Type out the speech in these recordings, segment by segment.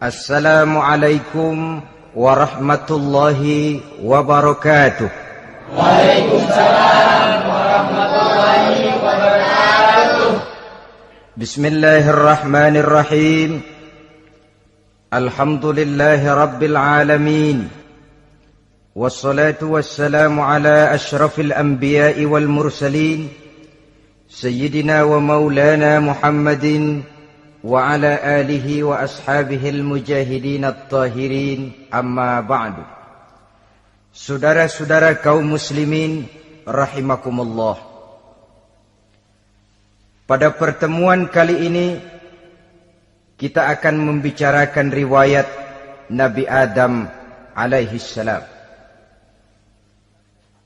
Assalamualaikum warahmatullahi wabarakatuh. Waalaikumsalam warahmatullahi wabarakatuh. Bismillahirrahmanirrahim. Alhamdulillahi rabbil alamin. Wassalatu wassalamu ala ashrafil anbiya'i wal mursalin, Sayyidina wa maulana Muhammadin wa ala alihi wa ashabihil mujahidin at-tahirin, amma ba'du. Saudara-saudara kaum muslimin rahimakumullah. Pada pertemuan kali ini kita akan membicarakan riwayat Nabi Adam alaihi salam.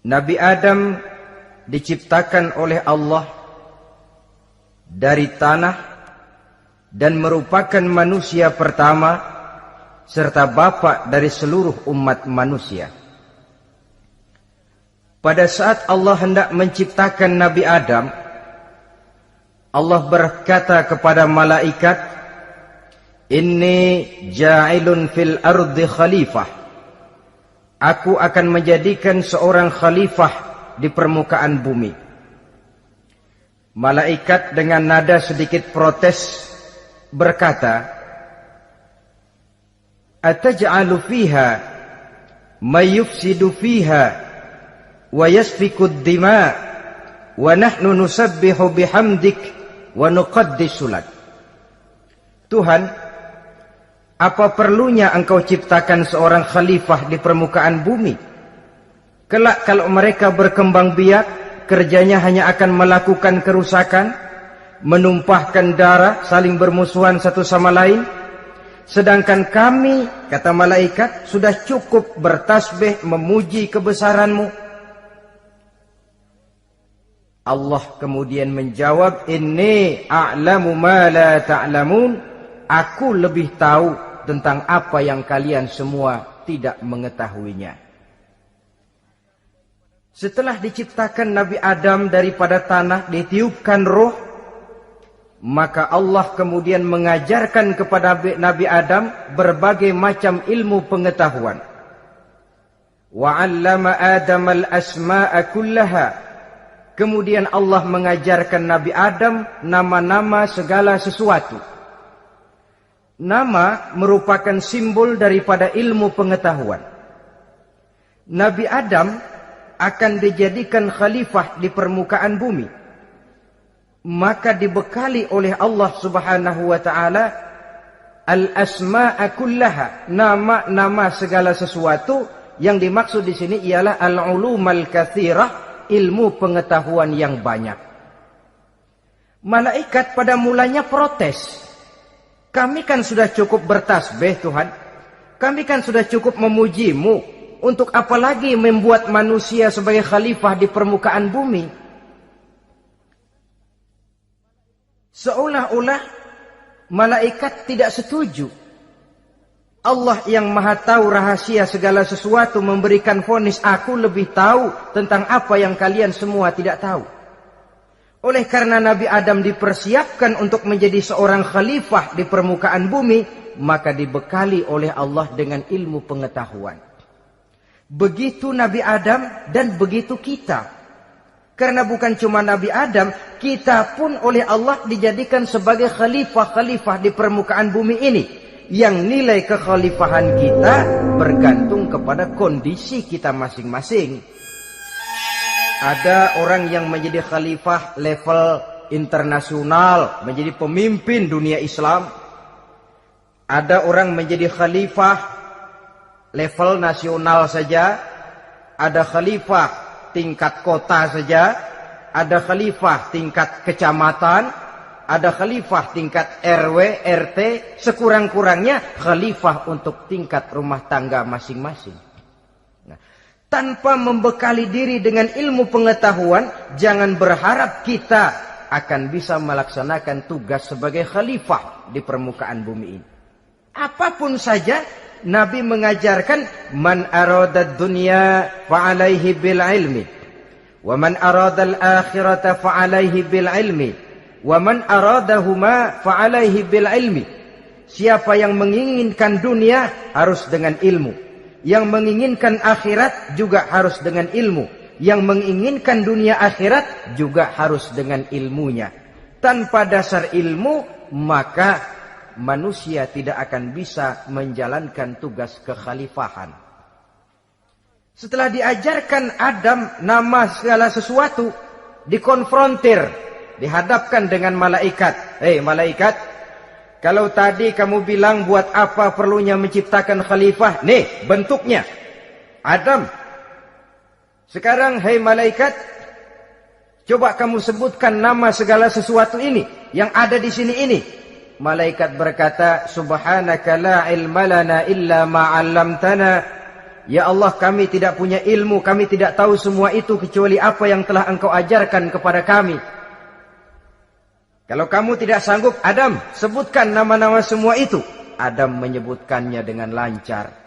Nabi Adam diciptakan oleh Allah dari tanah dan merupakan manusia pertama serta bapa dari seluruh umat manusia. Pada saat Allah hendak menciptakan Nabi Adam, Allah berkata kepada malaikat, "Inni ja'ilun fil ardi khalifah." Aku akan menjadikan seorang khalifah di permukaan bumi. Malaikat dengan nada sedikit protes berkata, "Ataj'alu fiha may yufsidu fiha wa yasfiku ad-dima wa nahnu nusabbihu bihamdik wa nuqaddisu lak." Tuhan, apa perlunya engkau ciptakan seorang khalifah di permukaan bumi? Kelak kalau mereka berkembang biak, kerjanya hanya akan melakukan kerusakan, menumpahkan darah, saling bermusuhan satu sama lain. Sedangkan kami, kata malaikat, sudah cukup bertasbih memuji kebesaranmu. Allah kemudian menjawab, "Inni a'lamu ma la ta'lamun." Aku lebih tahu tentang apa yang kalian semua tidak mengetahuinya. Setelah diciptakan Nabi Adam daripada tanah, ditiupkan roh, maka Allah kemudian mengajarkan kepada Nabi Adam berbagai macam ilmu pengetahuan. Wa 'allama Adam al-asma'a kullaha. Kemudian Allah mengajarkan Nabi Adam nama-nama segala sesuatu. Nama merupakan simbol daripada ilmu pengetahuan. Nabi Adam akan dijadikan khalifah di permukaan bumi. Maka dibekali oleh Allah Subhanahu wa taala al-asma'a kullaha, nama-nama segala sesuatu. Yang dimaksud di sini ialah al-ulumal katsirah, ilmu pengetahuan yang banyak. Malaikat pada mulanya protes. Kami kan sudah cukup bertasbih Tuhan. Kami kan sudah cukup memujimu. Untuk apa lagi membuat manusia sebagai khalifah di permukaan bumi? Seolah-olah malaikat tidak setuju. Allah yang maha tahu rahasia segala sesuatu memberikan vonis, aku lebih tahu tentang apa yang kalian semua tidak tahu. Oleh karena Nabi Adam dipersiapkan untuk menjadi seorang khalifah di permukaan bumi, maka dibekali oleh Allah dengan ilmu pengetahuan. Begitu Nabi Adam dan begitu kita. Karena bukan cuma Nabi Adam, kita pun oleh Allah dijadikan sebagai khalifah-khalifah di permukaan bumi ini. Yang nilai kekhalifahan kita bergantung kepada kondisi kita masing-masing. Ada orang yang menjadi khalifah level internasional, menjadi pemimpin dunia Islam. Ada orang menjadi khalifah level nasional saja. Ada khalifah tingkat kota saja, ada khalifah tingkat kecamatan, ada khalifah tingkat RW, RT, sekurang-kurangnya khalifah untuk tingkat rumah tangga masing-masing. Nah, tanpa membekali diri dengan ilmu pengetahuan, jangan berharap kita akan bisa melaksanakan tugas sebagai khalifah di permukaan bumi ini. Apapun saja, Nabi mengajarkan man aradad dunya fa'alaihi bil ilmi wa man aradal akhirata fa'alaihi bil ilmi wa man aradahuma fa'alaihi bil ilmi. Siapa yang menginginkan dunia harus dengan ilmu. Yang menginginkan akhirat juga harus dengan ilmu. Yang menginginkan dunia akhirat juga harus dengan ilmunya. Tanpa dasar ilmu, maka manusia tidak akan bisa menjalankan tugas kekhalifahan. Setelah diajarkan Adam nama segala sesuatu, dikonfrontir, dihadapkan dengan malaikat. Hei malaikat, kalau tadi kamu bilang buat apa perlunya menciptakan khalifah? Nih bentuknya. Adam. Sekarang hei malaikat, coba kamu sebutkan nama segala sesuatu ini yang ada di sini ini. Malaikat berkata, Subhanaka la ilma lana illa ma 'allamtana. Ya Allah, kami tidak punya ilmu, kami tidak tahu semua itu kecuali apa yang telah Engkau ajarkan kepada kami. Kalau kamu tidak sanggup, Adam, sebutkan nama-nama semua itu. Adam menyebutkannya dengan lancar.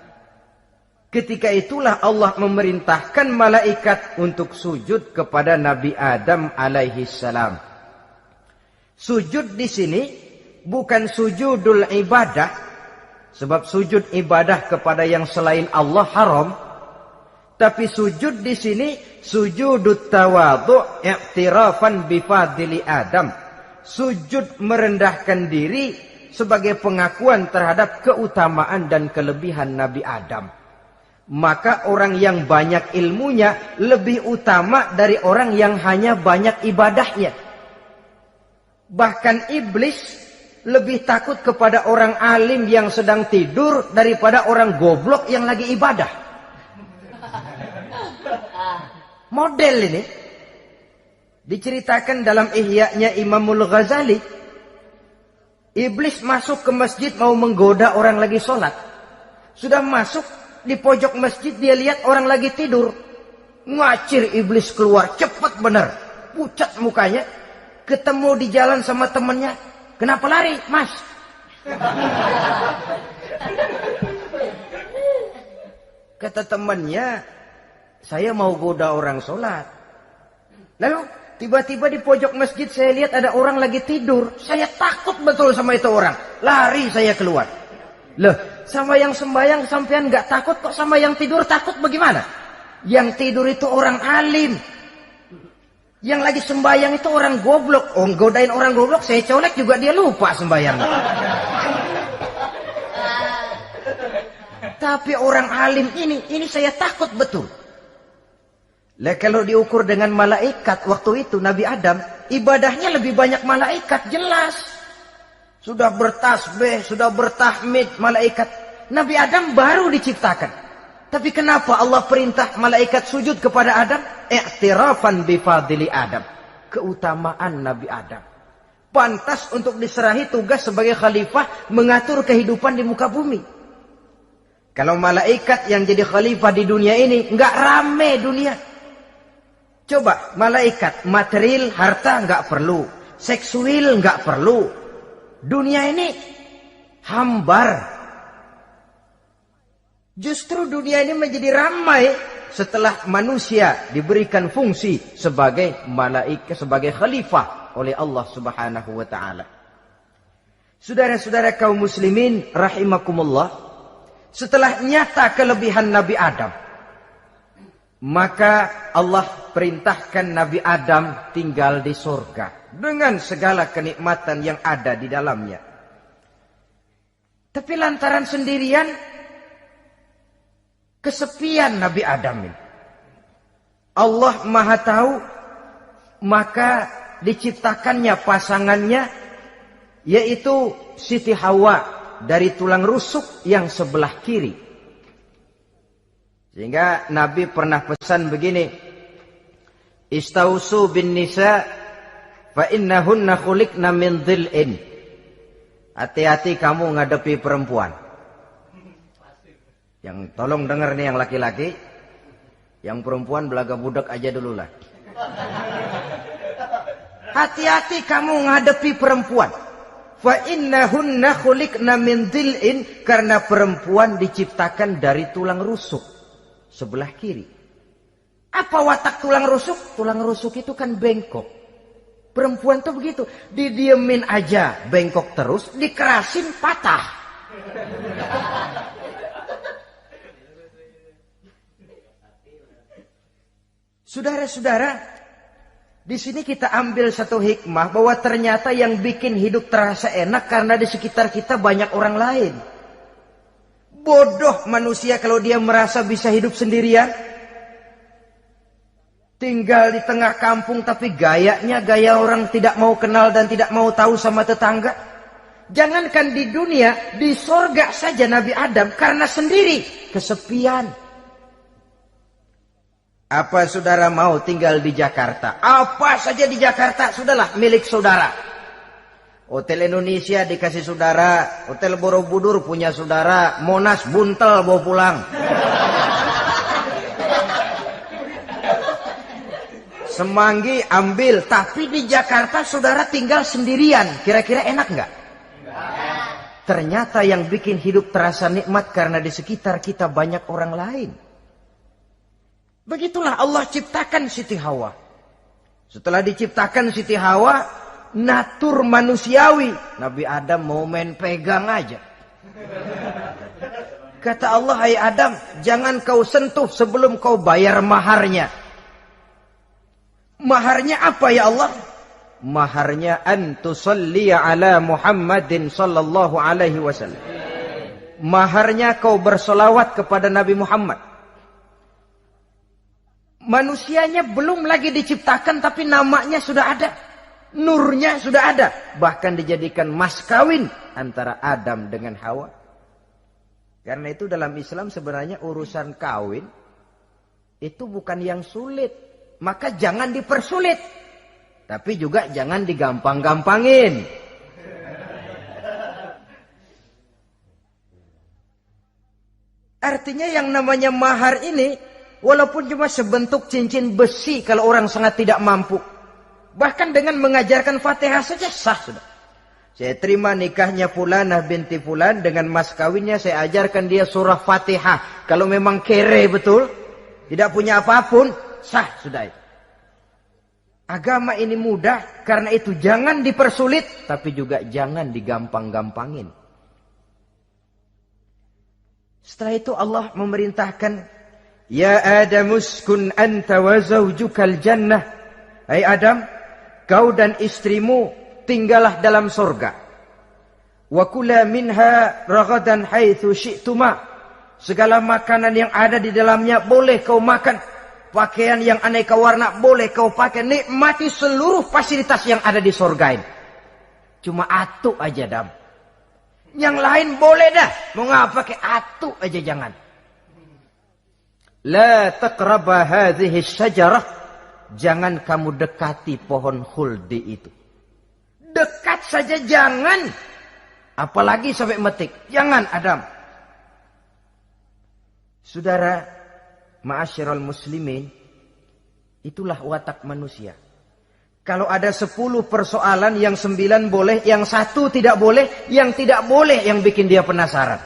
Ketika itulah Allah memerintahkan malaikat untuk sujud kepada Nabi Adam alaihi salam. Sujud di sini bukan sujudul ibadah, sebab sujud ibadah kepada yang selain Allah haram. Tapi sujud di sini sujudut tawadhu' i'tirafan bifadli Adam. Sujud merendahkan diri sebagai pengakuan terhadap keutamaan dan kelebihan Nabi Adam. Maka orang yang banyak ilmunya lebih utama dari orang yang hanya banyak ibadahnya. Bahkan iblis lebih takut kepada orang alim yang sedang tidur daripada orang goblok yang lagi ibadah. Model ini diceritakan dalam Ihya'nya Imamul Ghazali. Iblis masuk ke masjid mau menggoda orang lagi sholat. Sudah masuk di pojok masjid, dia lihat orang lagi tidur. Ngacir iblis keluar, cepat benar. Pucat mukanya. Ketemu di jalan sama temannya. Kenapa lari, Mas? Kata temannya, saya mau goda orang sholat. Lalu tiba-tiba di pojok masjid saya lihat ada orang lagi tidur. Saya takut betul sama itu orang. Lari saya keluar. Loh, sama yang sembahyang sampean nggak takut, kok sama yang tidur takut bagaimana? Yang tidur itu orang alim. Yang lagi sembahyang itu orang goblok. Oh, godain orang goblok, saya colek juga dia lupa sembahyang. Tapi orang alim ini saya takut betul. Lah kalau diukur dengan malaikat waktu itu Nabi Adam, ibadahnya lebih banyak malaikat, jelas. Sudah bertasbih, sudah bertahmid malaikat. Nabi Adam baru diciptakan. Tapi kenapa Allah perintah malaikat sujud kepada Adam? I'tirafan bifadli Adam. Keutamaan Nabi Adam. Pantas untuk diserahi tugas sebagai khalifah mengatur kehidupan di muka bumi. Kalau malaikat yang jadi khalifah di dunia ini, nggak rame dunia. Coba, malaikat material, harta nggak perlu. Seksual nggak perlu. Dunia ini hambar. Justru dunia ini menjadi ramai setelah manusia diberikan fungsi sebagai malaikat, sebagai khalifah oleh Allah Subhanahu wa taala. Saudara-saudara kaum muslimin rahimakumullah, setelah nyata kelebihan Nabi Adam, maka Allah perintahkan Nabi Adam tinggal di surga dengan segala kenikmatan yang ada di dalamnya. Tapi lantaran sendirian, kesepian Nabi Adam ini. Allah Maha Tahu, maka diciptakannya pasangannya, yaitu Siti Hawa dari tulang rusuk yang sebelah kiri. Sehingga Nabi pernah pesan begini, Istausu bin nisa fa innahunna khuliqna min dhil'in. Hati-hati kamu ngadepi perempuan. Yang tolong dengar nih yang laki-laki, yang perempuan belaga budak aja dulu lah. Hati-hati kamu ngadepi perempuan. Fa innahunna khuliqna min dhil'in, karena perempuan diciptakan dari tulang rusuk sebelah kiri. Apa watak tulang rusuk? Tulang rusuk itu kan bengkok. Perempuan tuh begitu. Didiemin aja, bengkok terus, dikerasin patah. Saudara-saudara, di sini kita ambil satu hikmah bahwa ternyata yang bikin hidup terasa enak karena di sekitar kita banyak orang lain. Bodoh manusia kalau dia merasa bisa hidup sendirian. Tinggal di tengah kampung tapi gayanya gaya orang tidak mau kenal dan tidak mau tahu sama tetangga. Jangankan di dunia, di sorga saja Nabi Adam karena sendiri, kesepian. Apa saudara mau tinggal di Jakarta? Apa saja di Jakarta, sudahlah milik saudara. Hotel Indonesia dikasih saudara, Hotel Borobudur punya saudara, Monas buntel bawa pulang. Semanggi ambil, tapi di Jakarta saudara tinggal sendirian. Kira-kira enak nggak? Ternyata yang bikin hidup terasa nikmat karena di sekitar kita banyak orang lain. Begitulah Allah ciptakan Siti Hawa. Setelah diciptakan Siti Hawa, natur manusiawi. Nabi Adam mau main pegang aja. Kata Allah, hai Adam, jangan kau sentuh sebelum kau bayar maharnya. Maharnya apa ya Allah? Maharnya an tusalli ala Muhammadin sallallahu alaihi wasallam. Maharnya kau bersolawat kepada Nabi Muhammad. Manusianya belum lagi diciptakan tapi namanya sudah ada. Nurnya sudah ada. Bahkan dijadikan mas kawin antara Adam dengan Hawa. Karena itu dalam Islam sebenarnya urusan kawin itu bukan yang sulit. Maka jangan dipersulit. Tapi juga jangan digampang-gampangin. Artinya yang namanya mahar ini, walaupun cuma sebentuk cincin besi kalau orang sangat tidak mampu. Bahkan dengan mengajarkan Fatihah saja sah sudah. Saya terima nikahnya Fulanah binti Fulan, dengan mas kawinnya saya ajarkan dia surah Fatihah. Kalau memang kere betul, tidak punya apapun, sah sudah itu. Agama ini mudah, karena itu jangan dipersulit, tapi juga jangan digampang-gampangin. Setelah itu Allah memerintahkan, Ya Adam uskun anta wa zawjukal jannah. Hai Adam, kau dan istrimu tinggallah dalam surga. Wa kula minha ragadan haitsu syi'tuma. Segala makanan yang ada di dalamnya boleh kau makan. Pakaian yang aneka warna boleh kau pakai. Nikmati seluruh fasilitas yang ada di surga ini. Cuma atu aja Adam. Yang lain boleh dah. Mau ngapa pakai atu aja jangan. La taqraba hadhihi syajarah. Jangan kamu dekati pohon khuldi itu. Dekat saja jangan. Apalagi sampai metik. Jangan Adam. Saudara, ma'asyiral muslimin, itulah watak manusia. Kalau ada 10 persoalan, yang 9 boleh, yang 1 tidak boleh, yang tidak boleh yang bikin dia penasaran.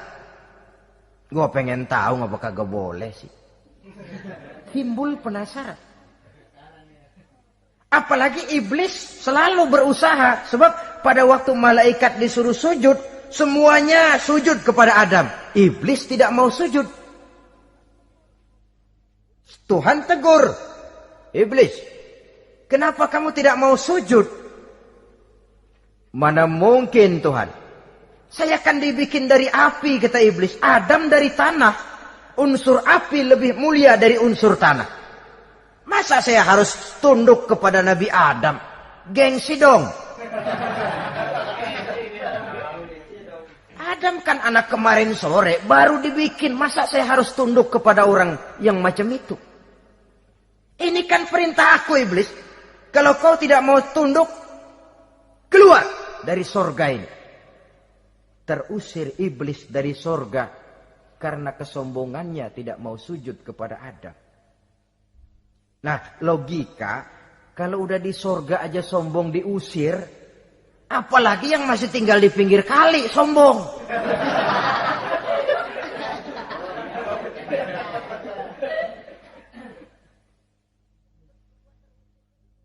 Gue pengen tahu ngapa kagak boleh sih. Timbul penasaran. Apalagi iblis selalu berusaha. Sebab pada waktu malaikat disuruh sujud, semuanya sujud kepada Adam. Iblis tidak mau sujud. Tuhan tegur, iblis, kenapa kamu tidak mau sujud? Mana mungkin Tuhan, saya akan dibikin dari api, kata iblis. Adam dari tanah, unsur api lebih mulia dari unsur tanah. Masa saya harus tunduk kepada Nabi Adam? Gengsi dong. Adam kan anak kemarin sore, baru dibikin. Masa saya harus tunduk kepada orang yang macam itu? Ini kan perintah aku iblis. Kalau kau tidak mau tunduk, keluar dari sorga ini. Terusir iblis dari sorga karena kesombongannya tidak mau sujud kepada Adam. Nah, logika, kalau udah di sorga aja sombong diusir, apalagi yang masih tinggal di pinggir kali sombong.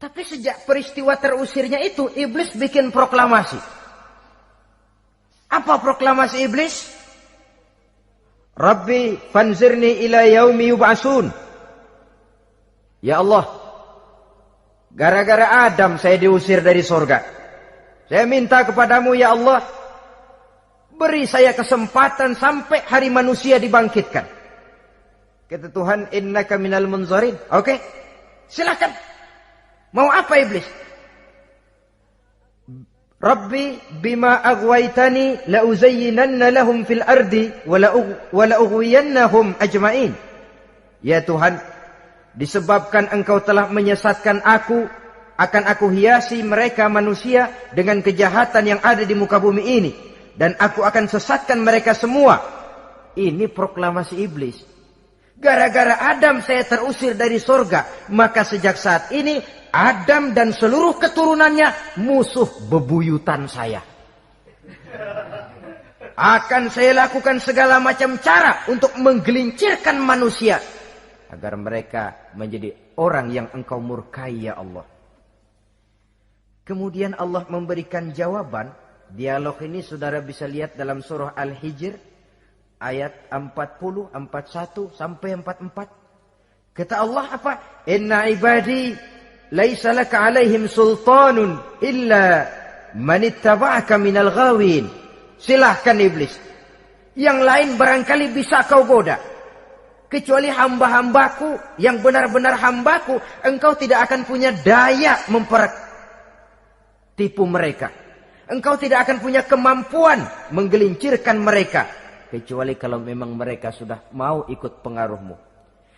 Tapi sejak peristiwa terusirnya itu, iblis bikin proklamasi. Apa proklamasi iblis? Rabbi fanzirni ila yaumi yub'asun. Ya Allah, gara-gara Adam saya diusir dari surga. Saya minta kepadamu ya Allah, beri saya kesempatan sampai hari manusia dibangkitkan. Kata Tuhan, innaka minal munzarin. Oke, silakan. Mau apa iblis? Rabbi bima aghwaytani la uzayyinanna lahum fil ardi wa la ughwiyannahum ajma'in. Ya Tuhan, disebabkan engkau telah menyesatkan aku, akan aku hiasi mereka manusia dengan kejahatan yang ada di muka bumi ini, dan aku akan sesatkan mereka semua. Ini proklamasi iblis. Gara-gara Adam saya terusir dari surga, maka sejak saat ini Adam dan seluruh keturunannya musuh bebuyutan saya. Akan saya lakukan segala macam cara untuk menggelincirkan manusia agar mereka menjadi orang yang engkau murkai ya Allah. Kemudian Allah memberikan jawaban. Dialog ini saudara bisa lihat dalam surah Al-Hijr ayat 40, 41 sampai 44. Kata Allah apa? Inna ibadi laisa laka alaihim sultanun illa man ittaba'aka minal ghawin. Silahkan iblis. Yang lain barangkali bisa kau goda. Kecuali hamba-hambaku yang benar-benar hambaku, engkau tidak akan punya daya mempertipu mereka. Engkau tidak akan punya kemampuan menggelincirkan mereka. Kecuali kalau memang mereka sudah mau ikut pengaruhmu.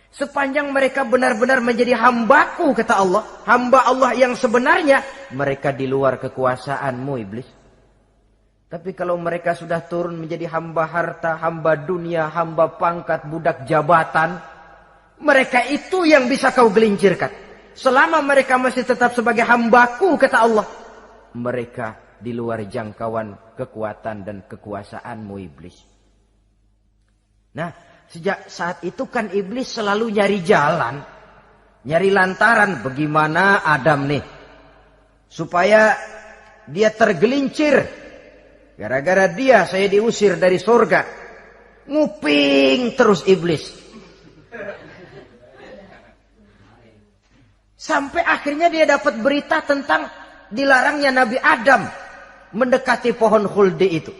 Sepanjang mereka benar-benar menjadi hambaku, kata Allah. Hamba Allah yang sebenarnya, mereka di luar kekuasaanmu iblis. Tapi kalau mereka sudah turun menjadi hamba harta, hamba dunia, hamba pangkat, budak jabatan, mereka itu yang bisa kau gelincirkan. Selama mereka masih tetap sebagai hambaku, kata Allah, mereka di luar jangkauan kekuatan dan kekuasaanmu iblis. Nah, sejak saat itu kan iblis selalu nyari jalan, nyari lantaran bagaimana Adam nih supaya dia tergelincir. Gara-gara dia saya diusir dari surga. Nguping terus iblis. Sampai akhirnya dia dapat berita tentang dilarangnya Nabi Adam mendekati pohon khuldi itu.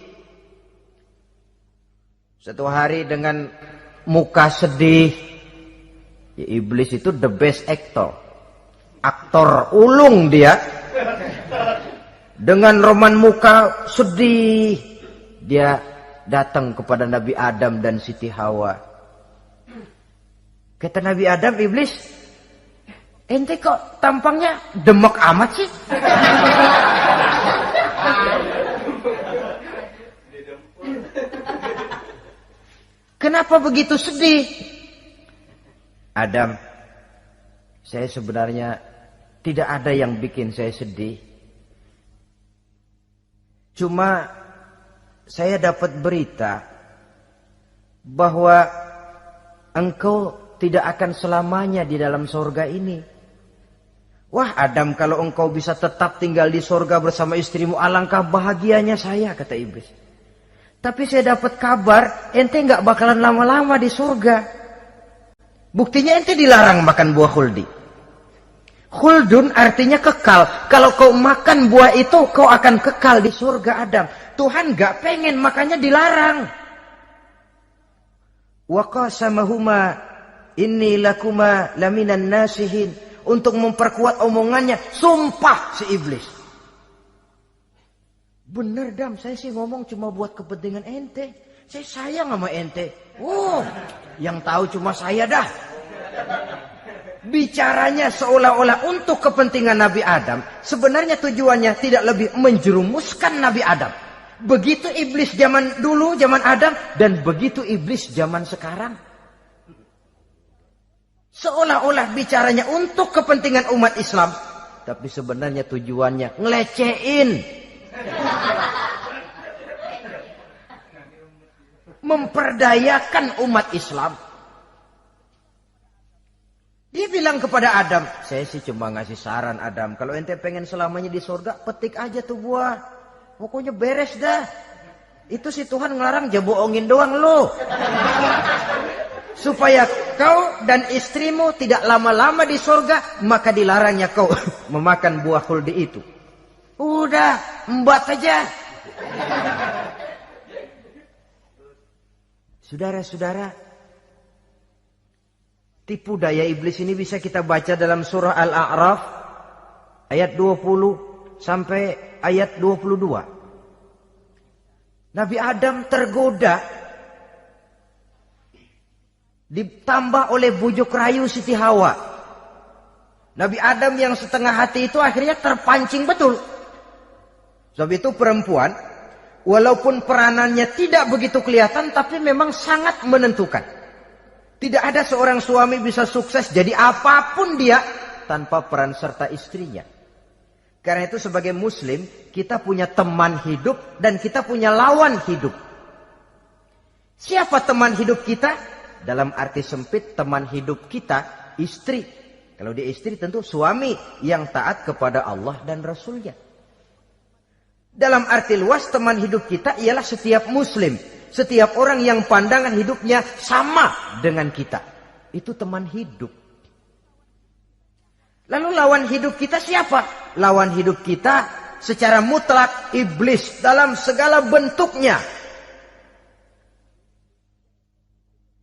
Satu hari dengan muka sedih. Ya, iblis itu the best actor. Aktor ulung dia. Dengan roman muka sedih, dia datang kepada Nabi Adam dan Siti Hawa. Kata Nabi Adam, iblis, ente kok tampangnya demek amat sih? Kenapa begitu sedih? Adam, saya sebenarnya tidak ada yang bikin saya sedih. Cuma saya dapat berita bahwa engkau tidak akan selamanya di dalam surga ini. Wah Adam, kalau engkau bisa tetap tinggal di surga bersama istrimu, alangkah bahagianya saya, kata iblis. Tapi saya dapat kabar ente nggak bakalan lama-lama di surga. Buktinya ente dilarang makan buah khuldi. Khuldun artinya kekal. Kalau kau makan buah itu, kau akan kekal di surga Adam. Tuhan gak pengen, makanya dilarang. Wa qasamahuma inni lakuma laminan nasihin. Untuk memperkuat omongannya, sumpah si iblis. Bener Dam, saya sih ngomong cuma buat kepentingan ente. Saya sayang sama ente. Oh, yang tahu cuma saya dah. Bicaranya seolah-olah untuk kepentingan Nabi Adam. Sebenarnya tujuannya tidak lebih menjerumuskan Nabi Adam. Begitu iblis zaman dulu, zaman Adam. Dan begitu iblis zaman sekarang. Seolah-olah bicaranya untuk kepentingan umat Islam. Tapi sebenarnya tujuannya ngelecehin. Memperdayakan umat Islam. Dia bilang kepada Adam, saya sih cuma ngasih saran Adam, kalau ente pengen selamanya di surga, petik aja tuh buah. Pokoknya beres dah. Itu si Tuhan ngelarang, ja bohongin doang lo. Supaya kau dan istrimu tidak lama-lama di surga, maka dilarangnya kau memakan buah khuldi itu. Udah, embat aja. Saudara-saudara, tipu daya iblis ini bisa kita baca dalam surah Al-A'raf ayat 20 sampai ayat 22. Nabi Adam tergoda, ditambah oleh bujuk rayu Siti Hawa. Nabi Adam yang setengah hati itu akhirnya terpancing betul. Sebab itu perempuan, walaupun peranannya tidak begitu kelihatan, tapi memang sangat menentukan. Tidak ada seorang suami bisa sukses jadi apapun dia tanpa peran serta istrinya. Karena itu sebagai muslim, kita punya teman hidup dan kita punya lawan hidup. Siapa teman hidup kita? Dalam arti sempit, teman hidup kita istri. Kalau dia istri tentu suami yang taat kepada Allah dan Rasulnya. Dalam arti luas, teman hidup kita ialah setiap muslim. Setiap orang yang pandangan hidupnya sama dengan kita. Itu teman hidup. Lalu lawan hidup kita siapa? Lawan hidup kita secara mutlak iblis dalam segala bentuknya.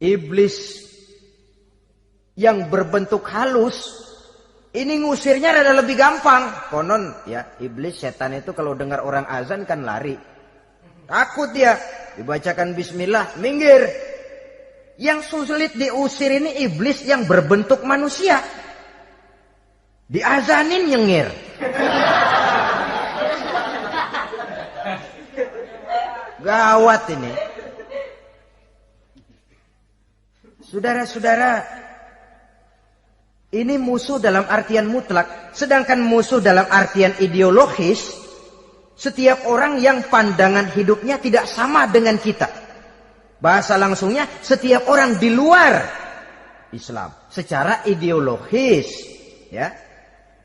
Iblis yang berbentuk halus, ini ngusirnya rada lebih gampang. Konon ya, iblis setan itu kalau dengar orang azan kan lari. Takut dia, dibacakan bismillah, minggir. Yang sulit diusir ini iblis yang berbentuk manusia. Diazanin nyengir. Gawat ini. Saudara-saudara, ini musuh dalam artian mutlak. Sedangkan musuh dalam artian ideologis, setiap orang yang pandangan hidupnya tidak sama dengan kita. Bahasa langsungnya, setiap orang di luar Islam secara ideologis, ya.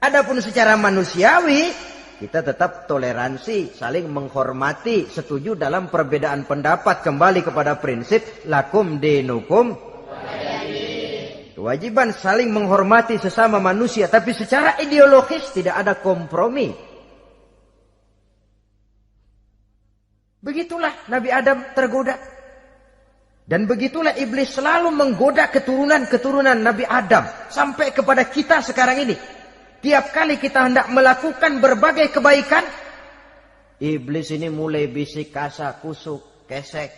Adapun secara manusiawi, kita tetap toleransi, saling menghormati, setuju dalam perbedaan pendapat, kembali kepada prinsip lakum dinukum. Kewajiban saling menghormati sesama manusia, tapi secara ideologis tidak ada kompromi. Begitulah Nabi Adam tergoda. Dan begitulah iblis selalu menggoda keturunan-keturunan Nabi Adam sampai kepada kita sekarang ini. Tiap kali kita hendak melakukan berbagai kebaikan, iblis ini mulai bisik, kasak, kusuk, kesek.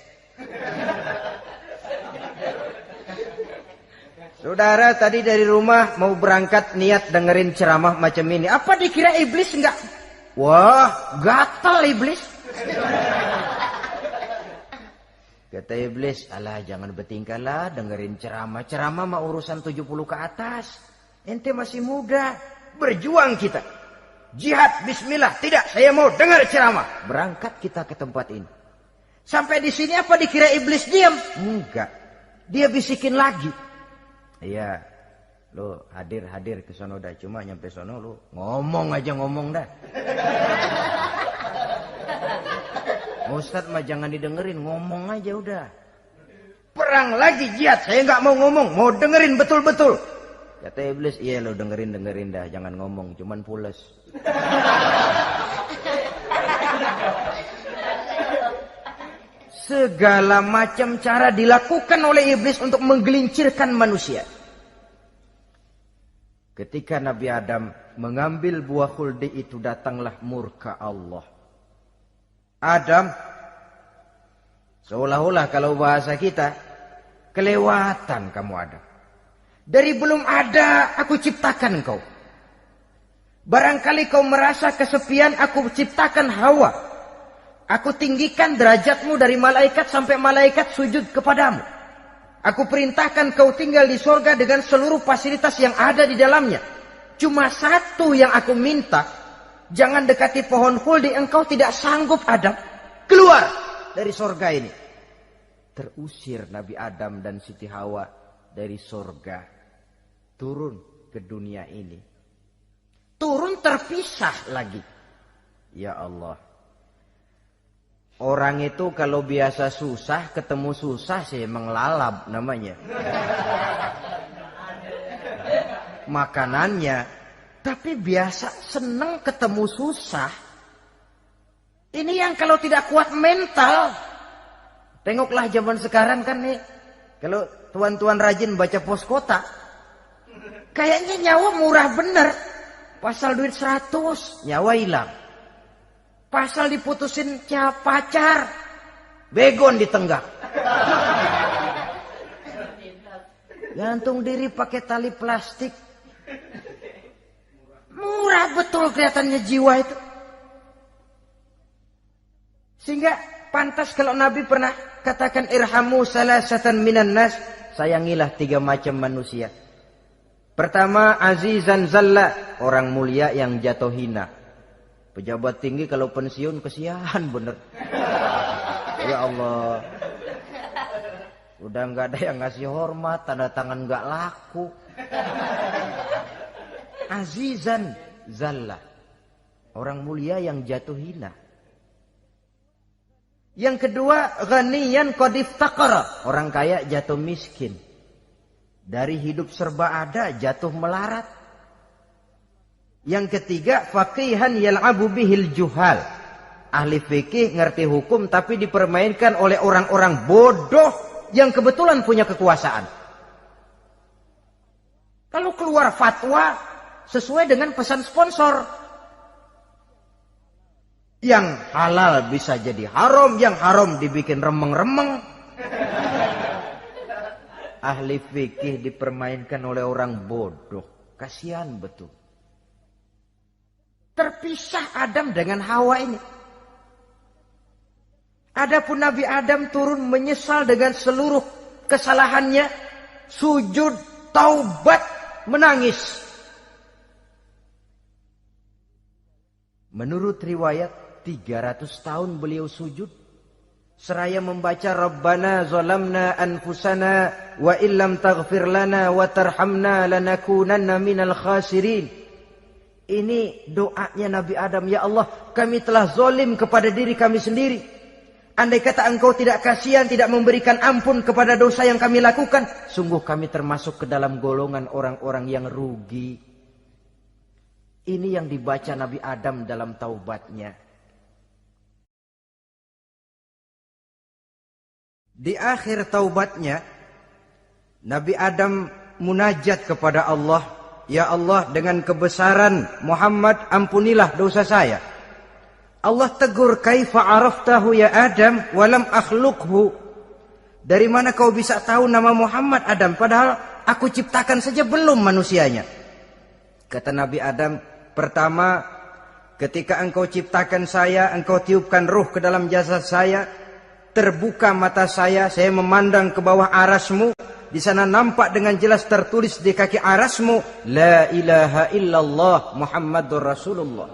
Saudara tadi dari rumah mau berangkat niat dengerin ceramah macam ini. Apa dikira iblis enggak? Wah, gatal iblis. Kata iblis, alah jangan bertingkah lah dengerin ceramah. Ceramah mah urusan 70 ke atas. Ente masih muda. Berjuang kita. Jihad, bismillah. Tidak, saya mau dengar ceramah. Berangkat kita ke tempat ini. Sampai di sini apa dikira iblis diam? Enggak. Dia bisikin lagi. Iya. Lo hadir ke sono dah. Cuma nyampe sono lo ngomong aja ngomong dah. Ustadz mah jangan didengerin. Ngomong aja udah. Perang lagi jihad. Saya nggak mau ngomong. Mau dengerin betul-betul. Kata iblis, iya lo dengerin dah, jangan ngomong, cuman pules. Segala macam cara dilakukan oleh iblis untuk menggelincirkan manusia. Ketika Nabi Adam mengambil buah khuldi itu, datanglah murka Allah. Adam, seolah-olah kalau bahasa kita, kelewatan kamu Adam. Dari belum ada aku ciptakan kau. Barangkali kau merasa kesepian, aku ciptakan Hawa. Aku tinggikan derajatmu dari malaikat sampai malaikat sujud kepadamu. Aku perintahkan kau tinggal di sorga dengan seluruh fasilitas yang ada di dalamnya. Cuma satu yang aku minta, jangan dekati pohon khuldi, engkau tidak sanggup Adam. Keluar dari sorga ini. Terusir Nabi Adam dan Siti Hawa dari sorga. turun ke dunia ini. Turun terpisah lagi. Ya Allah. Orang itu kalau biasa susah, ketemu susah sih emang lalap namanya. Makanannya. Tapi biasa seneng ketemu susah. Ini yang kalau tidak kuat mental. Tengoklah zaman sekarang kan nih. Kalau tuan-tuan rajin baca pos kota. Kayaknya nyawa murah bener. Pasal duit 100, nyawa hilang. Pasal diputusin pacar, begon ditenggak. Gantung diri pakai tali plastik. Murah betul kelihatannya jiwa itu. Sehingga pantas kalau Nabi pernah katakan irhamu salasatan minan nas. Sayangilah 3 macam manusia. Pertama, azizan zalla, orang mulia yang jatuh hina. Pejabat tinggi kalau pensiun kesian bener. Ya Allah. Udah nggak ada yang ngasih hormat, tanda tangan nggak laku. Azizan zalla, orang mulia yang jatuh hina. Yang kedua, ghaniyan qad iftaqara, orang kaya jatuh miskin. Dari hidup serba ada jatuh melarat. Yang ketiga, faqihan yal'abu bihil juhal. Ahli fikih ngerti hukum tapi dipermainkan oleh orang-orang bodoh yang kebetulan punya kekuasaan. Kalau keluar fatwa sesuai dengan pesan sponsor. Yang halal bisa jadi haram, yang haram dibikin remeng-remeng. Ahli fikih dipermainkan oleh orang bodoh. Kasihan betul. Terpisah Adam dengan Hawa ini. Adapun Nabi Adam turun menyesal dengan seluruh kesalahannya. Sujud, taubat, menangis. Menurut riwayat 300 tahun beliau sujud. Seraya membaca Rabbana zalamna anfusana wa illam taghfir lana wa tarhamna lanakunanna minal khasirin. Ini doanya Nabi Adam. Ya Allah, kami telah zalim kepada diri kami sendiri. Andai kata engkau tidak kasihan, tidak memberikan ampun kepada dosa yang kami lakukan, sungguh kami termasuk ke dalam golongan orang-orang yang rugi. Ini yang dibaca Nabi Adam dalam taubatnya. Di akhir taubatnya, Nabi Adam munajat kepada Allah. Ya Allah, dengan kebesaran Muhammad, ampunilah dosa saya. Allah tegur, kaifa araftahu ya Adam walam akhluqhu. Dari mana kau bisa tahu nama Muhammad Adam, padahal aku ciptakan saja belum manusianya. Kata Nabi Adam, pertama, ketika engkau ciptakan saya, engkau tiupkan ruh ke dalam jasad saya, terbuka mata saya memandang ke bawah arasmu. Di sana nampak dengan jelas tertulis di kaki arasmu, La ilaha illallah Muhammadur Rasulullah.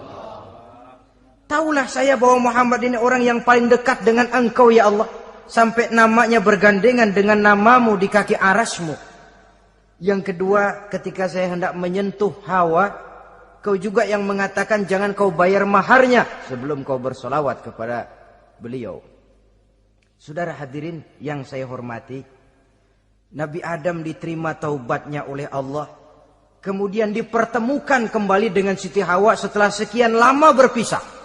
Taulah saya bahwa Muhammad ini orang yang paling dekat dengan engkau ya Allah. Sampai namanya bergandengan dengan namamu di kaki arasmu. Yang kedua, ketika saya hendak menyentuh Hawa, kau juga yang mengatakan jangan kau bayar maharnya sebelum kau bersolawat kepada beliau. Saudara hadirin yang saya hormati, Nabi Adam diterima taubatnya oleh Allah. Kemudian dipertemukan kembali dengan Siti Hawa setelah sekian lama berpisah.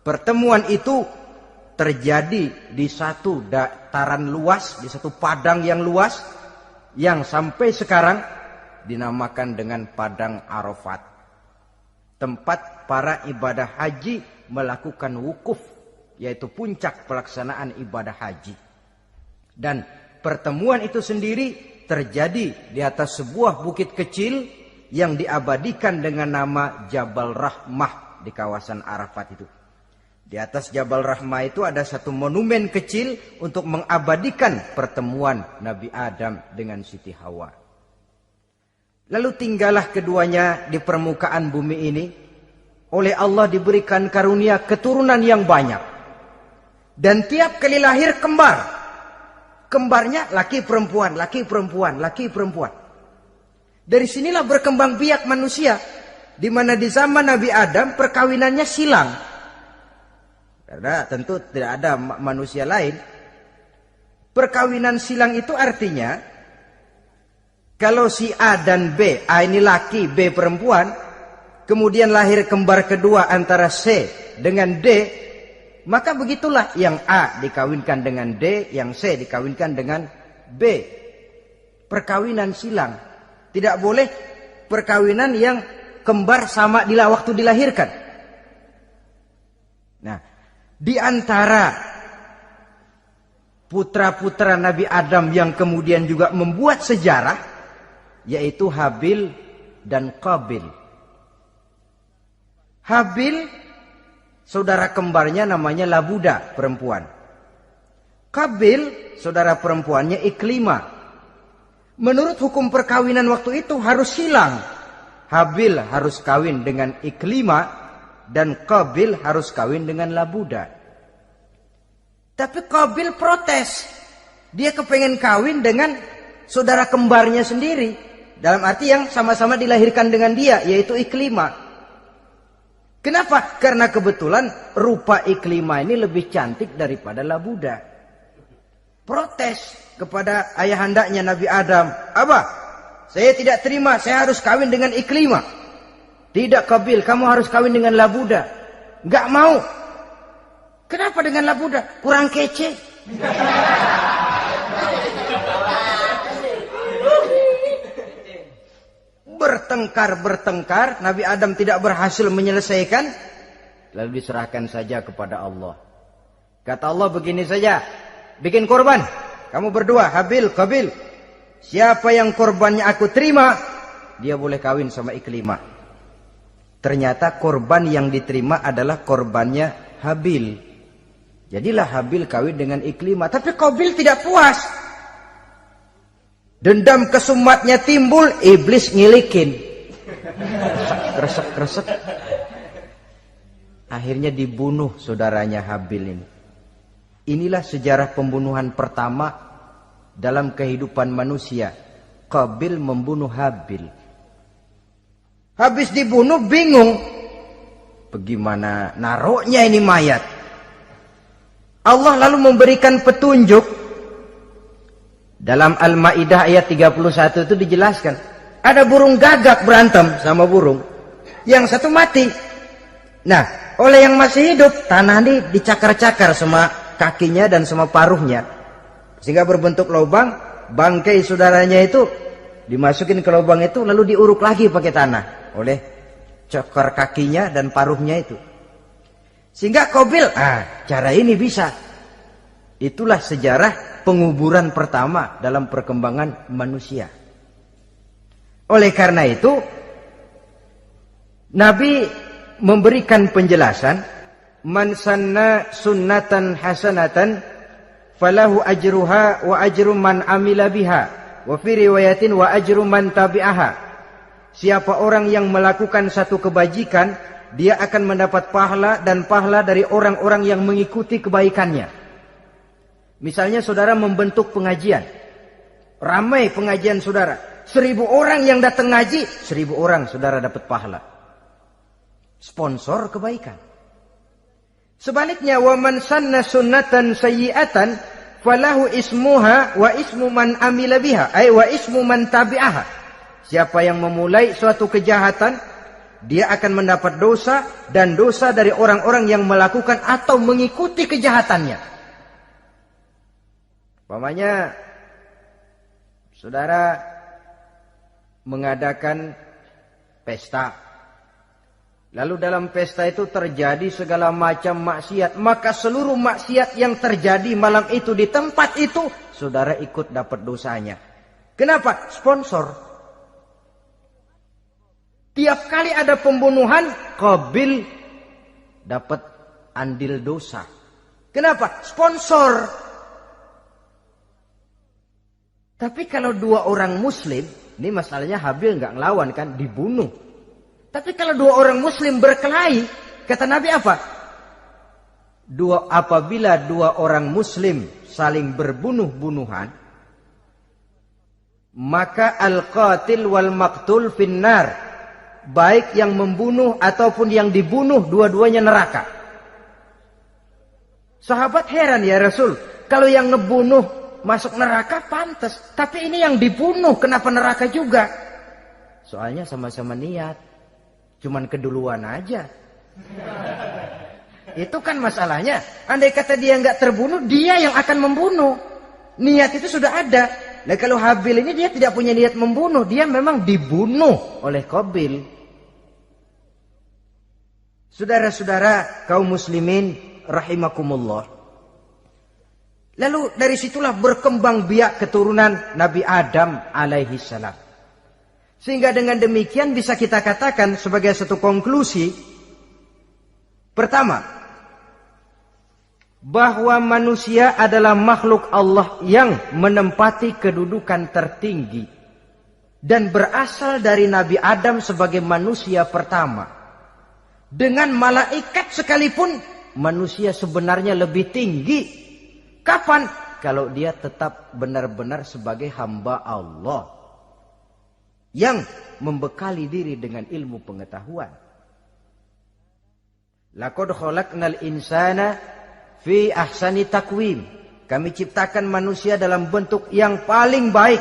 Pertemuan itu terjadi di satu dataran luas, di satu padang yang luas, yang sampai sekarang dinamakan dengan Padang Arafat. Tempat para ibadah haji melakukan wukuf, yaitu puncak pelaksanaan ibadah haji. Dan pertemuan itu sendiri terjadi di atas sebuah bukit kecil yang diabadikan dengan nama Jabal Rahmah di kawasan Arafat itu. Di atas Jabal Rahmah itu ada satu monumen kecil untuk mengabadikan pertemuan Nabi Adam dengan Siti Hawa. Lalu tinggallah keduanya di permukaan bumi ini. Oleh Allah diberikan karunia keturunan yang banyak. Dan tiap kali lahir kembar. Kembarnya laki perempuan, laki perempuan, laki perempuan. Dari sinilah berkembang biak manusia. Di mana di zaman Nabi Adam perkawinannya silang. Karena tentu tidak ada manusia lain. Perkawinan silang itu artinya, kalau si A dan B, A ini laki, B perempuan, kemudian lahir kembar kedua antara C dengan D, maka begitulah yang A dikawinkan dengan D, yang C dikawinkan dengan B. Perkawinan silang. Tidak boleh perkawinan yang kembar sama waktu dilahirkan. Nah, di antara putra-putra Nabi Adam yang kemudian juga membuat sejarah, yaitu Habil dan Qabil. Habil, saudara kembarnya namanya Labuda, perempuan. Qabil, saudara perempuannya Iklimah. Menurut hukum perkawinan waktu itu harus silang. Habil harus kawin dengan Iklimah dan Qabil harus kawin dengan Labuda. Tapi Qabil protes. Dia kepengen kawin dengan saudara kembarnya sendiri. Dalam arti yang sama-sama dilahirkan dengan dia, yaitu Iklimah. Kenapa? Karena kebetulan rupa Iklimah ini lebih cantik daripada Labuda. Protes kepada ayahandanya Nabi Adam. Abah, saya tidak terima, saya harus kawin dengan Iklimah. Tidak Qabil, kamu harus kawin dengan Labuda. Enggak mau. Kenapa dengan Labuda? Kurang kece. Bertengkar, Nabi Adam tidak berhasil menyelesaikan. Lalu diserahkan saja kepada Allah. Kata Allah begini saja. Bikin korban. Kamu berdua, Habil, Qabil. Siapa yang korbannya aku terima, dia boleh kawin sama Iklimah. Ternyata korban yang diterima adalah korbannya Habil. Jadilah Habil kawin dengan Iklimah. Tapi Qabil tidak puas. Dendam kesumatnya timbul, iblis ngilikin. Kresek. Akhirnya dibunuh saudaranya Habil ini. Inilah sejarah pembunuhan pertama dalam kehidupan manusia. Qabil membunuh Habil. Habis dibunuh bingung. Bagaimana naruhnya ini mayat? Allah lalu memberikan petunjuk. Dalam Al-Maidah ayat 31 itu dijelaskan. Ada burung gagak berantem sama burung. Yang satu mati. Nah, oleh yang masih hidup, tanah ini dicakar-cakar sama kakinya dan sama paruhnya. Sehingga berbentuk lubang. Bangkai saudaranya itu dimasukin ke lubang itu, lalu diuruk lagi pakai tanah. Oleh cakar kakinya dan paruhnya itu. Sehingga Qabil, cara ini bisa. Itulah sejarah penguburan pertama dalam perkembangan manusia. Oleh karena itu, Nabi memberikan penjelasan, man sanna sunnatan hasanatan falahu ajruha wa ajru man amila biha wa fi riwayatin wa ajru man tabi'aha. Siapa orang yang melakukan satu kebajikan, dia akan mendapat pahala dan pahala dari orang-orang yang mengikuti kebaikannya. Misalnya saudara membentuk pengajian, ramai pengajian saudara, 1000 orang yang datang ngaji, 1000 orang saudara dapat pahala. Sponsor kebaikan. Sebaliknya, wa man sanna sunnatan sayyi'atan falahu ismuha wa ismu man amila biha, ay wa ismu man tabi'aha. Siapa yang memulai suatu kejahatan, dia akan mendapat dosa dan dosa dari orang-orang yang melakukan atau mengikuti kejahatannya. Umpamanya saudara mengadakan pesta. Lalu dalam pesta itu terjadi segala macam maksiat. Maka seluruh maksiat yang terjadi malam itu di tempat itu, saudara ikut dapat dosanya. Kenapa? Sponsor. Tiap kali ada pembunuhan, Qabil dapat andil dosa. Kenapa? Sponsor. Tapi kalau 2 orang muslim, ini masalahnya Habil nggak ngelawan kan, dibunuh. Tapi kalau 2 orang muslim berkelahi, kata Nabi apa? Apabila 2 orang muslim saling berbunuh-bunuhan, maka al-qatil wal maqtul finnar, baik yang membunuh ataupun yang dibunuh dua-duanya neraka. Sahabat heran, ya Rasul, kalau yang ngebunuh masuk neraka pantas, tapi ini yang dibunuh kenapa neraka juga? Soalnya sama-sama niat, cuman keduluan aja. Itu kan masalahnya. Andai kata dia nggak terbunuh, dia yang akan membunuh. Niat itu sudah ada. Nah kalau Habil ini dia tidak punya niat membunuh, dia memang dibunuh oleh Qabil. Saudara-saudara kaum muslimin rahimakumullah. Lalu dari situlah berkembang biak keturunan Nabi Adam alaihi salam. Sehingga dengan demikian bisa kita katakan sebagai satu konklusi, pertama, bahwa manusia adalah makhluk Allah yang menempati kedudukan tertinggi dan berasal dari Nabi Adam sebagai manusia pertama. Dengan malaikat sekalipun manusia sebenarnya lebih tinggi. Kapan? Kalau dia tetap benar-benar sebagai hamba Allah yang membekali diri dengan ilmu pengetahuan. Laqad khalaqnal insana fi ahsani takwim. Kami ciptakan manusia dalam bentuk yang paling baik.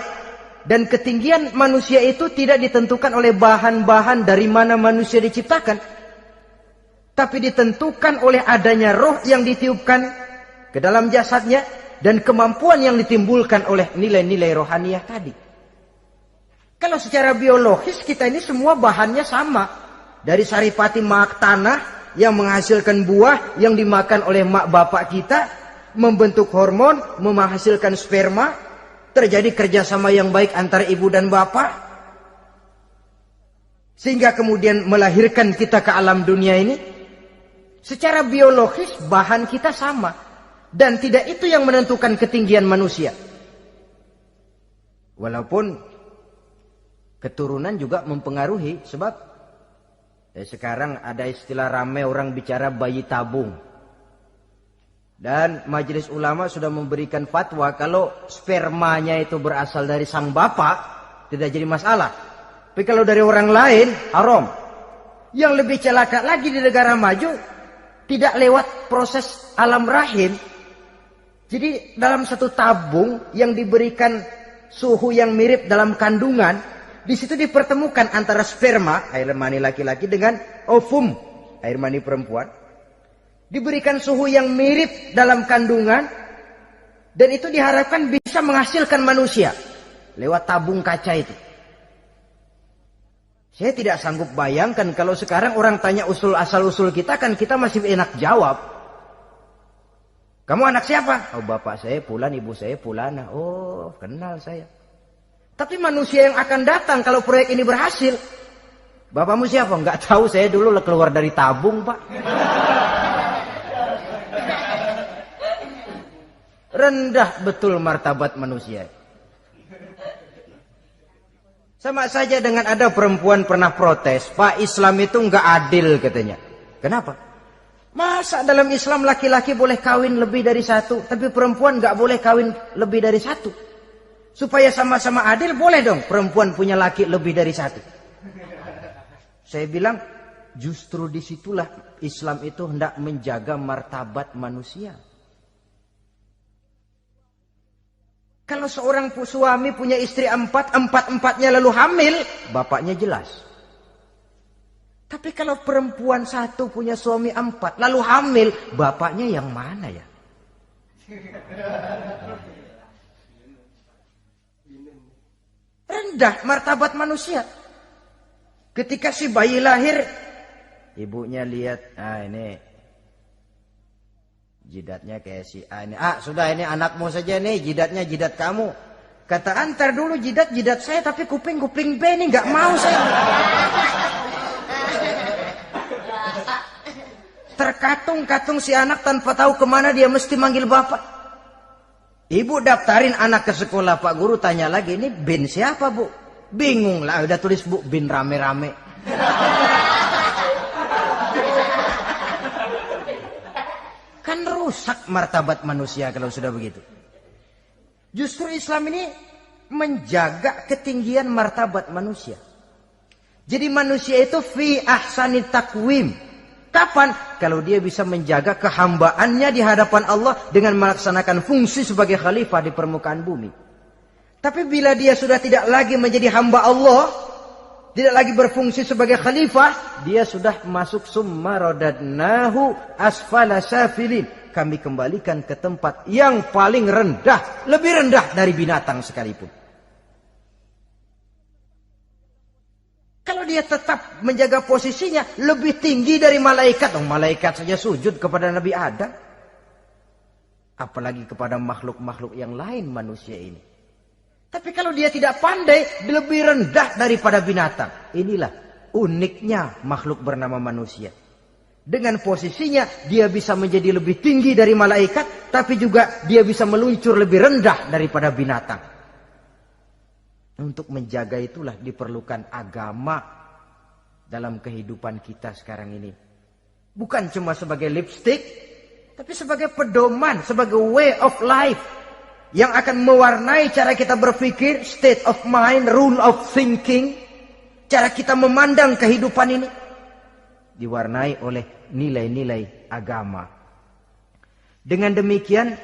Dan ketinggian manusia itu tidak ditentukan oleh bahan-bahan dari mana manusia diciptakan. Tapi ditentukan oleh adanya roh yang ditiupkan ke dalam jasadnya. Dan kemampuan yang ditimbulkan oleh nilai-nilai rohaniah tadi. Kalau secara biologis kita ini semua bahannya sama. Dari saripati mak tanah yang menghasilkan buah yang dimakan oleh mak bapak kita, membentuk hormon, menghasilkan sperma, terjadi kerjasama yang baik antara ibu dan bapak, sehingga kemudian melahirkan kita ke alam dunia ini. Secara biologis bahan kita sama, dan tidak itu yang menentukan ketinggian manusia. Walaupun keturunan juga mempengaruhi, sebab sekarang ada istilah ramai orang bicara bayi tabung. Dan majelis ulama sudah memberikan fatwa kalau spermanya itu berasal dari sang bapak, tidak jadi masalah. Tapi kalau dari orang lain, haram. Yang lebih celaka lagi di negara maju, tidak lewat proses alam rahim. Jadi dalam satu tabung yang diberikan suhu yang mirip dalam kandungan, di situ dipertemukan antara sperma, air mani laki-laki, dengan ovum, air mani perempuan. Diberikan suhu yang mirip dalam kandungan. Dan itu diharapkan bisa menghasilkan manusia. Lewat tabung kaca itu. Saya tidak sanggup bayangkan kalau sekarang orang tanya usul asal-usul kita, kan kita masih enak jawab. Kamu anak siapa? Oh, bapak saya Fulan, ibu saya Fulana. Oh, kenal saya. Tapi manusia yang akan datang kalau proyek ini berhasil, bapakmu siapa? Enggak tahu, saya dulu keluar dari tabung, Pak. Rendah betul martabat manusia. Sama saja dengan ada perempuan pernah protes, Pak, Islam itu enggak adil katanya. Kenapa? Masa dalam Islam laki-laki boleh kawin lebih dari satu, tapi perempuan enggak boleh kawin lebih dari satu? Supaya sama-sama adil, boleh dong perempuan punya laki lebih dari satu. Saya bilang, justru disitulah Islam itu hendak menjaga martabat manusia. Kalau seorang suami punya istri empat-empatnya lalu hamil, bapaknya jelas. Tapi kalau perempuan satu punya suami 4 lalu hamil, bapaknya yang mana ya? Rendah martabat manusia. Ketika si bayi lahir, ibunya lihat, ini jidatnya kayak si A ini. Sudah, ini anakmu saja nih, jidatnya jidat kamu. Kata, antar dulu jidat saya, tapi kuping B ini nggak mau saya. Terkatung-katung si anak tanpa tahu kemana dia mesti manggil bapak. Ibu daftarin anak ke sekolah, Pak Guru tanya lagi, ini bin siapa, Bu? Bingung lah, udah tulis, Bu, bin rame-rame. Kan rusak martabat manusia kalau sudah begitu. Justru Islam ini menjaga ketinggian martabat manusia. Jadi manusia itu fi ahsani takwim. Kapan? Kalau dia bisa menjaga kehambaannya di hadapan Allah dengan melaksanakan fungsi sebagai khalifah di permukaan bumi. Tapi bila dia sudah tidak lagi menjadi hamba Allah, tidak lagi berfungsi sebagai khalifah, dia sudah masuk summa radadnahu asfala safilin. Kami kembalikan ke tempat yang paling rendah, lebih rendah dari binatang sekalipun. Kalau dia tetap menjaga posisinya lebih tinggi dari malaikat. Malaikat saja sujud kepada Nabi Adam. Apalagi kepada makhluk-makhluk yang lain manusia ini. Tapi kalau dia tidak pandai, lebih rendah daripada binatang. Inilah uniknya makhluk bernama manusia. Dengan posisinya dia bisa menjadi lebih tinggi dari malaikat. Tapi juga dia bisa meluncur lebih rendah daripada binatang. Untuk menjaga itulah diperlukan agama dalam kehidupan kita sekarang ini. Bukan cuma sebagai lipstick, tapi sebagai pedoman, sebagai way of life yang akan mewarnai cara kita berpikir, state of mind, rule of thinking, cara kita memandang kehidupan ini diwarnai oleh nilai-nilai agama. Dengan demikian,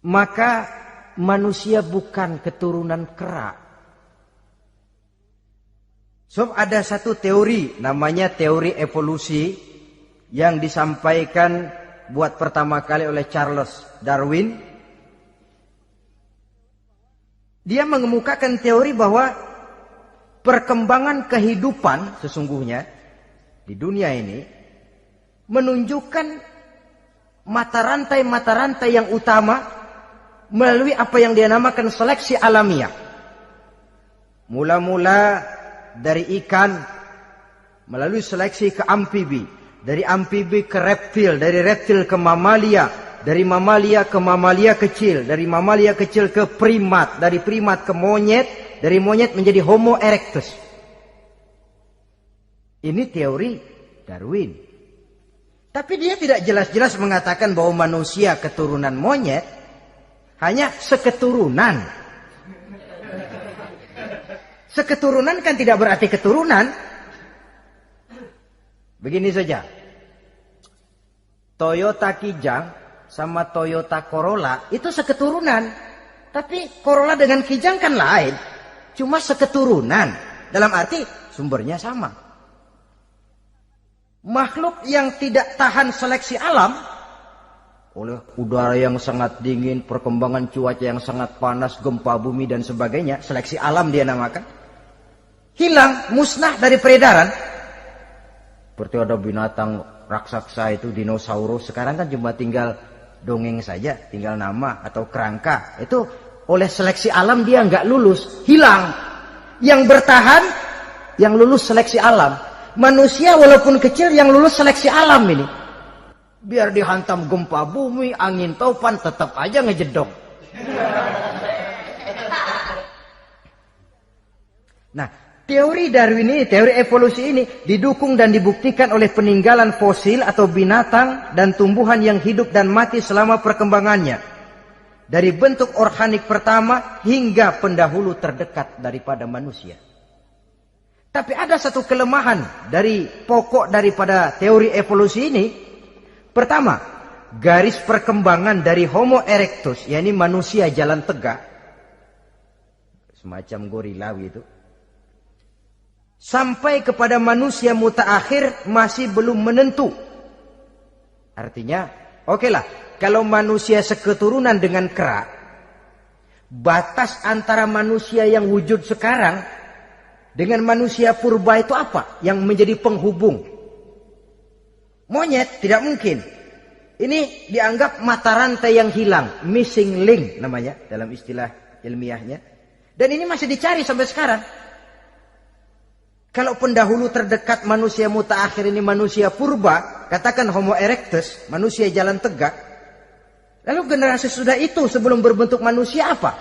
maka manusia bukan keturunan kera. So, ada satu teori namanya teori evolusi yang disampaikan buat pertama kali oleh Charles Darwin. Dia mengemukakan teori bahwa perkembangan kehidupan sesungguhnya di dunia ini menunjukkan mata rantai yang utama melalui apa yang dia namakan seleksi alamiah. Mula-mula dari ikan, melalui seleksi ke amfibi, dari amfibi ke reptil, dari reptil ke mamalia, dari mamalia ke mamalia kecil, dari mamalia kecil ke primat, dari primat ke monyet, dari monyet menjadi Homo erectus. Ini teori Darwin. Tapi dia tidak jelas-jelas mengatakan bahwa manusia keturunan monyet. Hanya seketurunan. Seketurunan kan tidak berarti keturunan. Begini saja. Toyota Kijang sama Toyota Corolla itu seketurunan. Tapi Corolla dengan Kijang kan lain. Cuma seketurunan. Dalam arti sumbernya sama. Makhluk yang tidak tahan seleksi alam oleh udara yang sangat dingin, perkembangan cuaca yang sangat panas, gempa bumi dan sebagainya, seleksi alam dia namakan, hilang, musnah dari peredaran. Seperti ada binatang raksasa itu dinosaurus, sekarang kan cuma tinggal dongeng saja, tinggal nama atau kerangka. Itu oleh seleksi alam dia nggak lulus, hilang. Yang bertahan, yang lulus seleksi alam. Manusia walaupun kecil yang lulus seleksi alam ini. Biar dihantam gempa bumi, angin topan, tetap aja ngejedok. Nah, teori Darwin ini, teori evolusi ini didukung dan dibuktikan oleh peninggalan fosil atau binatang dan tumbuhan yang hidup dan mati selama perkembangannya. Dari bentuk organik pertama hingga pendahulu terdekat daripada manusia. Tapi ada satu kelemahan dari pokok daripada teori evolusi ini. Pertama, garis perkembangan dari Homo erectus, yakni manusia jalan tegak, semacam gorilawi itu, sampai kepada manusia mutaakhir masih belum menentu. Artinya, okelah, kalau manusia seketurunan dengan kera, batas antara manusia yang wujud sekarang dengan manusia purba itu apa? Yang menjadi penghubung. Monyet tidak mungkin. Ini dianggap mata rantai yang hilang, missing link namanya dalam istilah ilmiahnya. Dan ini masih dicari sampai sekarang. Kalau pendahulu terdekat manusia mutaakhir ini manusia purba, katakan Homo erectus, manusia jalan tegak. Lalu generasi sudah itu sebelum berbentuk manusia apa?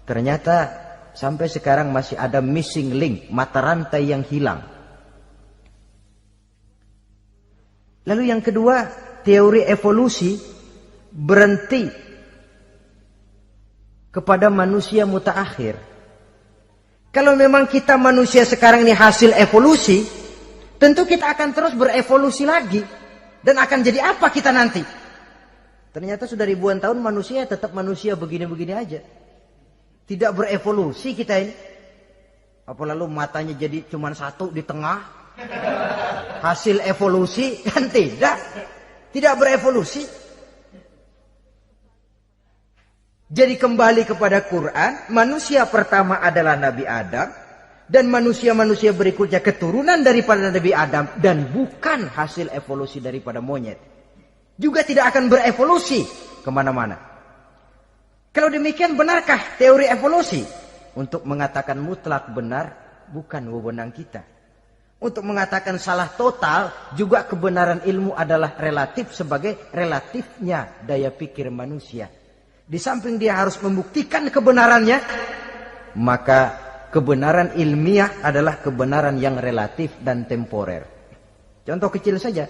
Ternyata sampai sekarang masih ada missing link, mata rantai yang hilang. Lalu yang kedua, teori evolusi berhenti kepada manusia mutaakhir. Kalau memang kita manusia sekarang ini hasil evolusi, tentu kita akan terus berevolusi lagi. Dan akan jadi apa kita nanti? Ternyata sudah ribuan tahun manusia tetap manusia begini-begini aja. Tidak berevolusi kita ini. Apa lalu matanya jadi cuma satu di tengah? Hasil evolusi? Kan tidak. Tidak berevolusi. Jadi kembali kepada Quran, manusia pertama adalah Nabi Adam. Dan manusia-manusia berikutnya keturunan daripada Nabi Adam. Dan bukan hasil evolusi daripada monyet. Juga tidak akan berevolusi kemana-mana. Kalau demikian benarkah teori evolusi? Untuk mengatakan mutlak benar bukan wewenang kita. Untuk mengatakan salah total juga kebenaran ilmu adalah relatif sebagai relatifnya daya pikir manusia. Di samping dia harus membuktikan kebenarannya, maka kebenaran ilmiah adalah kebenaran yang relatif dan temporer. Contoh kecil saja.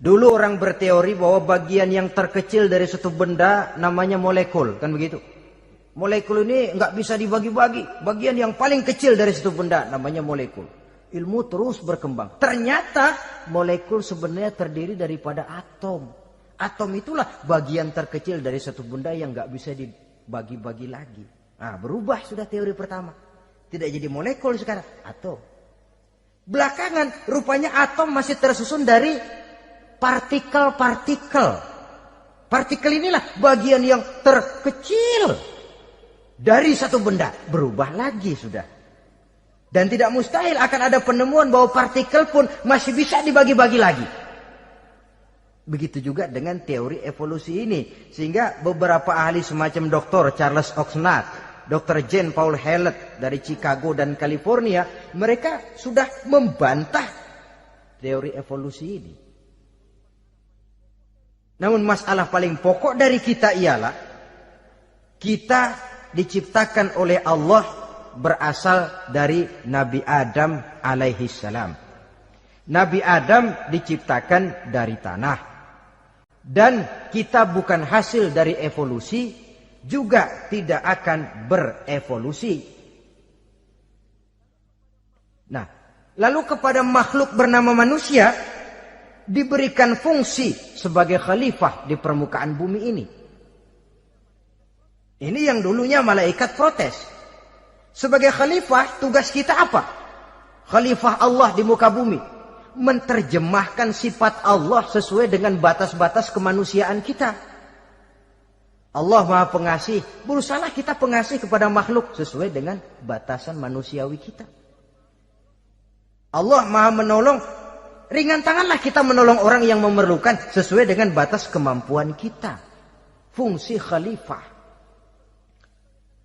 Dulu orang berteori bahwa bagian yang terkecil dari suatu benda namanya molekul, kan begitu? Molekul ini nggak bisa dibagi-bagi. Bagian yang paling kecil dari suatu benda namanya molekul. Ilmu terus berkembang. Ternyata molekul sebenarnya terdiri daripada atom. Atom itulah bagian terkecil dari suatu benda yang nggak bisa dibagi-bagi lagi. Nah, berubah sudah teori pertama. Tidak jadi molekul sekarang, atom. Belakangan rupanya atom masih tersusun dari partikel-partikel. Partikel inilah bagian yang terkecil dari satu benda. Berubah lagi sudah. Dan tidak mustahil akan ada penemuan bahwa partikel pun masih bisa dibagi-bagi lagi. Begitu juga dengan teori evolusi ini. Sehingga beberapa ahli semacam Dr. Charles Oxnard, Dr. Jane Paul Hallett dari Chicago dan California, mereka sudah membantah teori evolusi ini. Namun masalah paling pokok dari kita ialah kita diciptakan oleh Allah berasal dari Nabi Adam alaihi salam. Nabi Adam diciptakan dari tanah. Dan kita bukan hasil dari evolusi, juga tidak akan berevolusi. Nah, lalu kepada makhluk bernama manusia diberikan fungsi sebagai khalifah di permukaan bumi ini. Ini yang dulunya malaikat protes. Sebagai khalifah, tugas kita apa? Khalifah Allah di muka bumi. Menerjemahkan sifat Allah sesuai dengan batas-batas kemanusiaan kita. Allah Maha Pengasih, berusahalah kita pengasih kepada makhluk sesuai dengan batasan manusiawi kita. Allah Maha Menolong, ringan tanganlah kita menolong orang yang memerlukan sesuai dengan batas kemampuan kita. Fungsi khalifah.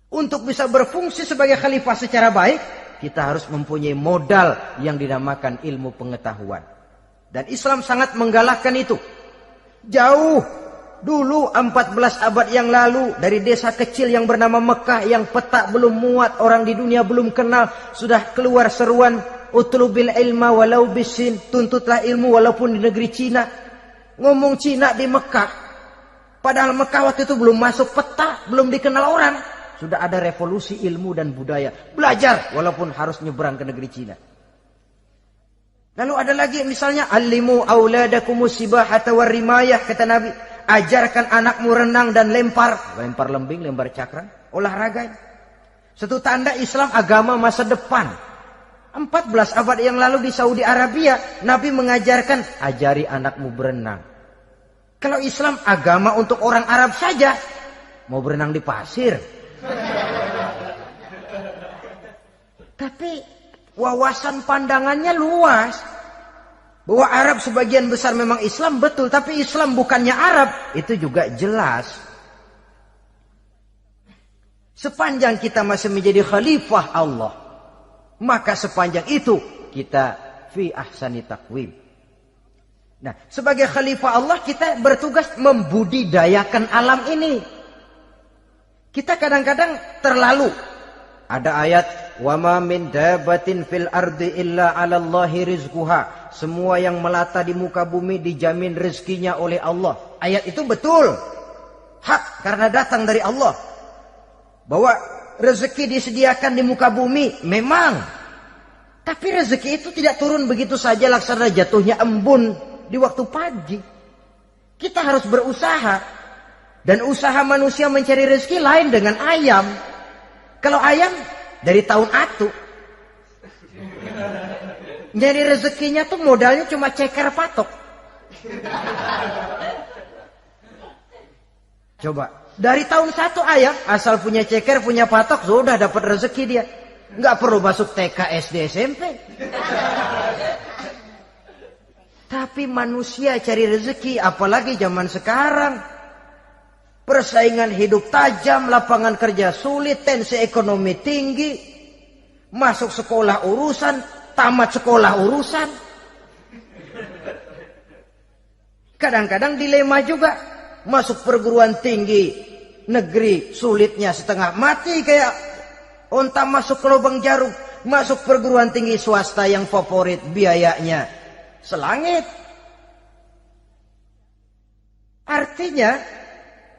Untuk bisa berfungsi sebagai khalifah secara baik, kita harus mempunyai modal yang dinamakan ilmu pengetahuan. Dan Islam sangat menggalakkan itu. Jauh dulu 14 abad yang lalu, dari desa kecil yang bernama Mekah yang peta belum muat, orang di dunia belum kenal, sudah keluar seruan utlubil ilma walau bisin, tuntutlah ilmu walaupun di negeri Cina. Ngomong Cina di Mekah, padahal Mekah waktu itu belum masuk peta, belum dikenal orang. Sudah ada revolusi ilmu dan budaya. Belajar walaupun harus nyebrang ke negeri Cina. Lalu ada lagi misalnya allimu auladakumus sibahata warrimayah, kata Nabi, ajarkan anakmu renang dan lempar lembing, lempar cakram, olahraga. Satu tanda Islam agama masa depan. 14 abad yang lalu di Saudi Arabia, Nabi mengajarkan ajari anakmu berenang. Kalau Islam agama untuk orang Arab saja, mau berenang di pasir. Tapi wawasan pandangannya luas. Bahwa Arab sebagian besar memang Islam, betul. Tapi Islam bukannya Arab, itu juga jelas. Sepanjang kita masih menjadi khalifah Allah, maka sepanjang itu kita fi ahsani taqwim. Nah, sebagai khalifah Allah kita bertugas membudidayakan alam ini. Kita kadang-kadang terlalu. Ada ayat, wa ma min dabatin fil ardi illa 'alallahi rizquha. Semua yang melata di muka bumi dijamin rezekinya oleh Allah. Ayat itu betul. hak karena datang dari Allah. Bahwa rezeki disediakan di muka bumi, memang. Tapi rezeki itu tidak turun begitu saja laksana jatuhnya embun di waktu pagi. Kita harus berusaha. Dan usaha manusia mencari rezeki lain dengan ayam. Kalau ayam dari tahun atu. Nyari rezekinya tuh modalnya cuma ceker patok. Coba, dari tahun 1 ayam, asal punya ceker, punya patok, sudah dapat rezeki dia. Nggak perlu masuk TK, SD, SMP. Tapi manusia cari rezeki, apalagi zaman sekarang. Persaingan hidup tajam, lapangan kerja sulit, tensi ekonomi tinggi. Masuk sekolah urusan, tamat sekolah urusan. Kadang-kadang dilema juga. Masuk perguruan tinggi negeri sulitnya setengah mati kayak onta masuk ke lubang jarum. Masuk perguruan tinggi swasta yang favorit biayanya selangit. Artinya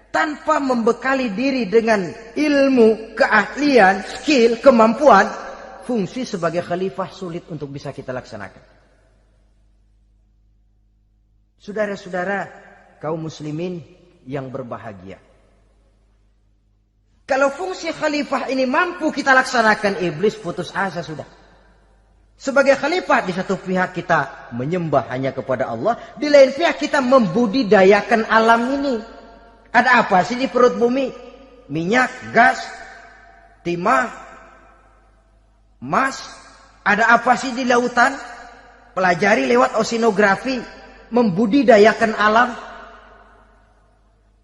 tanpa membekali diri dengan ilmu, keahlian, skill, kemampuan, fungsi sebagai khalifah sulit untuk bisa kita laksanakan. Saudara-saudara kaum muslimin yang berbahagia. Kalau fungsi khalifah ini mampu kita laksanakan, iblis putus asa sudah. Sebagai khalifah, di satu pihak kita menyembah hanya kepada Allah, di lain pihak kita membudidayakan alam ini. Ada apa sih di perut bumi? Minyak, gas, timah, emas. Ada apa sih di lautan? Pelajari lewat oceanografi, membudidayakan alam.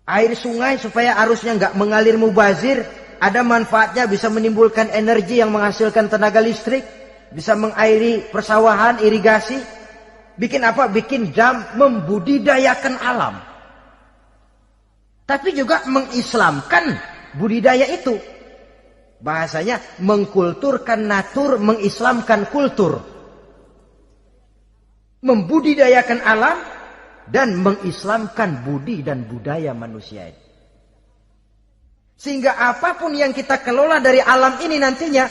Air sungai supaya arusnya nggak mengalir mubazir. Ada manfaatnya, bisa menimbulkan energi yang menghasilkan tenaga listrik. Bisa mengairi persawahan, irigasi. Bikin apa? Bikin dam, membudidayakan alam. Tapi juga mengislamkan budidaya itu. Bahasanya mengkulturkan natur, mengislamkan kultur. Membudidayakan alam dan mengislamkan budi dan budaya manusia ini. Sehingga apapun yang kita kelola dari alam ini nantinya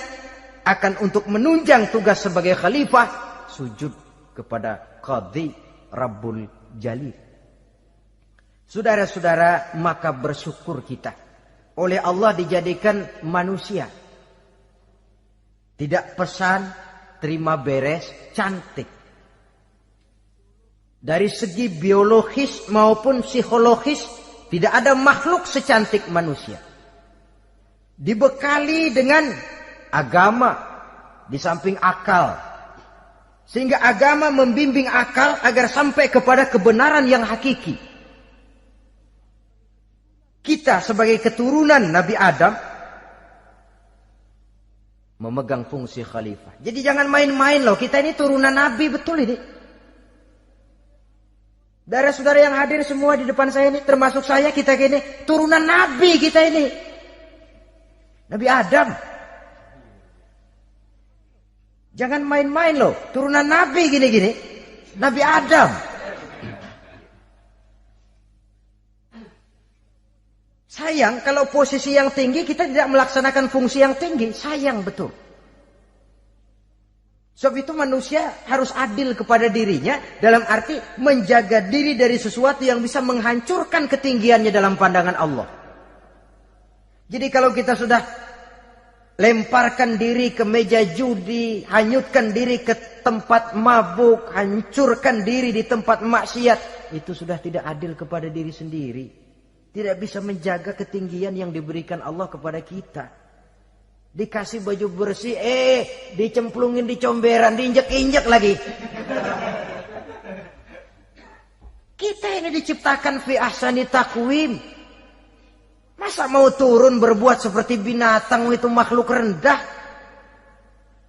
akan untuk menunjang tugas sebagai khalifah, sujud kepada Qadhi Rabbul Jalil. Saudara-saudara, maka bersyukur kita oleh Allah dijadikan manusia. Tidak pesan, terima beres, cantik. Dari segi biologis maupun psikologis, tidak ada makhluk secantik manusia. Dibekali dengan agama di samping akal. Sehingga agama membimbing akal agar sampai kepada kebenaran yang hakiki. Kita sebagai keturunan Nabi Adam memegang fungsi khalifah. Jadi jangan main-main loh. Kita ini turunan Nabi, betul ini. Saudara-saudara yang hadir semua di depan saya ini, termasuk saya, kita ini turunan Nabi kita ini. Nabi Adam. Jangan main-main loh. Turunan Nabi gini-gini. Nabi Adam. Sayang kalau posisi yang tinggi kita tidak melaksanakan fungsi yang tinggi. Sayang betul. Sebab itu manusia harus adil kepada dirinya. Dalam arti menjaga diri dari sesuatu yang bisa menghancurkan ketinggiannya dalam pandangan Allah. Jadi kalau kita sudah lemparkan diri ke meja judi, hanyutkan diri ke tempat mabuk, hancurkan diri di tempat maksiat, itu sudah tidak adil kepada diri sendiri. Tidak bisa menjaga ketinggian yang diberikan Allah kepada kita. Dikasih baju bersih, dicemplungin di comberan, diinjek-injek lagi. Kita ini diciptakan fi ahsani taqwim. Masa mau turun berbuat seperti binatang, itu makhluk rendah?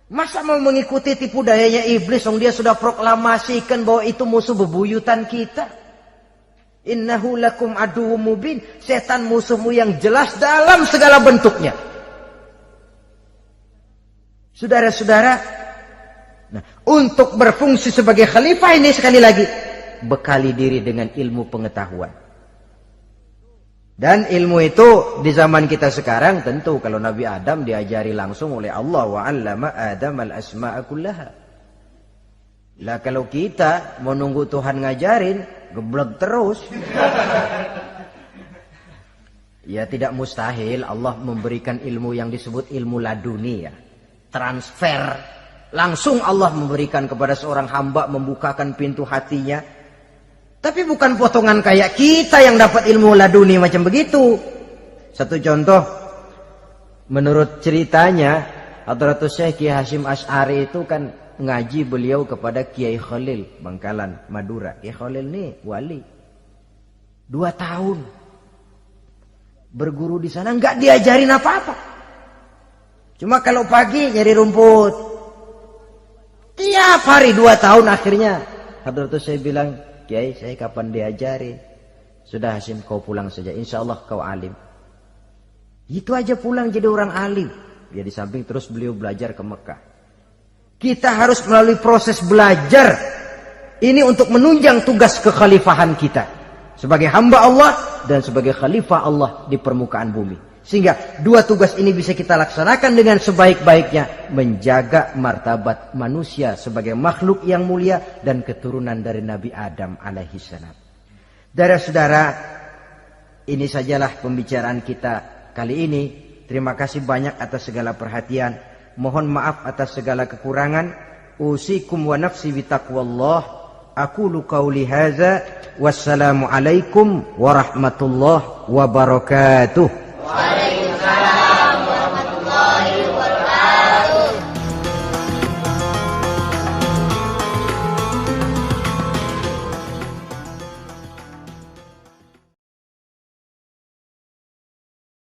Masa mau mengikuti tipu dayanya iblis, dia sudah proklamasikan bahwa itu musuh bebuyutan kita? Innahu lakum aduwwum mubin. Setan musuhmu yang jelas dalam segala bentuknya. Saudara-saudara, nah, untuk berfungsi sebagai khalifah ini sekali lagi bekali diri dengan ilmu pengetahuan. Dan ilmu itu di zaman kita sekarang tentu kalau Nabi Adam diajari langsung oleh Allah, wa 'allama Adam al-asma'a kullaha. Lah kalau kita mau nunggu Tuhan ngajarin, geblek terus. Ya tidak mustahil Allah memberikan ilmu yang disebut ilmu laduni ya. Transfer. Langsung Allah memberikan kepada seorang hamba, membukakan pintu hatinya. Tapi bukan potongan kayak kita yang dapat ilmu laduni macam begitu. Satu contoh, menurut ceritanya, Hadratus Syekh Kiai Hasyim Asy'ari itu kan ngaji beliau kepada Kiai Khalil Bangkalan, Madura. Kiai Khalil ini wali. 2 tahun berguru di sana, nggak diajarin apa-apa. Cuma kalau pagi nyari rumput. Tiap hari 2 tahun akhirnya Hadratus Syekh bilang, Kiai, saya kapan diajari? Sudah Hasyim, kau pulang saja. Insya Allah kau alim. Itu aja pulang jadi orang alim. Ya di samping terus beliau belajar ke Mekah. Kita harus melalui proses belajar. Ini untuk menunjang tugas kekhalifahan kita. Sebagai hamba Allah dan sebagai khalifah Allah di permukaan bumi. Sehingga 2 tugas ini bisa kita laksanakan dengan sebaik-baiknya. Menjaga martabat manusia sebagai makhluk yang mulia dan keturunan dari Nabi Adam alaihissalam. Saudara-saudara, ini sajalah pembicaraan kita kali ini. Terima kasih banyak atas segala perhatian. Mohon maaf atas segala kekurangan. Usikum wa nafsi bitaqwallah. Aqulu qawli hadza. Wassalamualaikum warahmatullahi wabarakatuh.